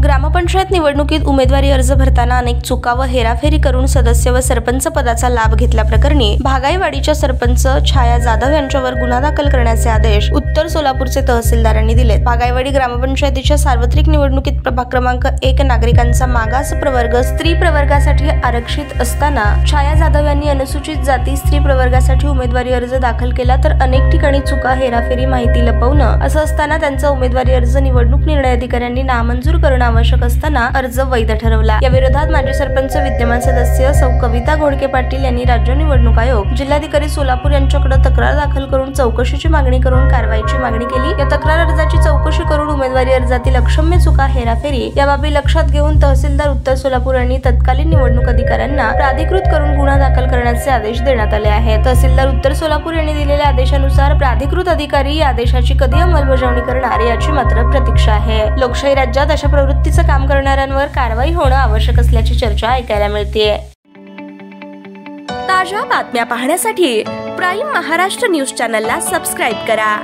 ग्रामपंचायत निवडणुकीत उमेदवारी अर्ज भरताना अनेक चुका व हेराफेरी करून सदस्य व सरपंच पदाचा लाभ घेतल्याप्रकरणी भागाईवाडीच्या सरपंच छाया जाधव यांच्यावर गुन्हा दाखल करण्याचे आदेश उत्तर सोलापूरचे तहसीलदारांनी दिलेत। भागाईवाडी ग्रामपंचायतीच्या सार्वत्रिक निवडणुकीत प्रभाग क्रमांक 1 नागरिकांचा मागास प्रवर्ग स्त्री प्रवर्गासाठी आरक्षित असताना छाया जाधव यांनी अनुसूचित जाती स्त्री प्रवर्गासाठी उमेदवारी अर्ज दाखल केला, तर अनेक ठिकाणी चुका हेराफेरी माहिती लपवणं असं असताना त्यांचा उमेदवारी अर्ज निवडणूक निर्णय अधिकाऱ्यांनी नामंजूर करणं आवश्यक असताना अर्ज वैध ठरवला। या विरोधात माजी सरपंच विद्यमान सदस्य सौ कविता घोडके पाटील यांनी राज्य निवडणूक आयोग जिल्हाधिकारी सोलापूर यांच्याकडे तक्रार दाखल करून चौकशीची मागणी करून कारवाईची मागणी केली। या तक्रार अर्जाची चौकशी करून उमेदवारी अर्जातील अक्षम्य चुका हेराफेरी या बाबी लक्षात घेऊन तहसीलदार उत्तर सोलापूर यांनी तत्कालीन निवडणूक अधिकाऱ्यांना प्राधिकृत करून गुन्हा दाखल करण्याचे आदेश देण्यात आले आहेत। तहसीलदार उत्तर सोलापूर यांनी दिलेल्या आदेशानुसार प्राधिकृत अधिकारी या आदेशाची कधी अंमलबजावणी करणार याची मात्र प्रतीक्षा आहे। लोकशाही राज्यात अशा प्रवृत्तीचं काम करणाऱ्यांवर कारवाई होणं आवश्यक असल्याची चर्चा ऐकायला मिळते। ताज्या बातम्या पाहण्यासाठी प्राईम महाराष्ट्र न्यूज चॅनलला सबस्क्राईब करा।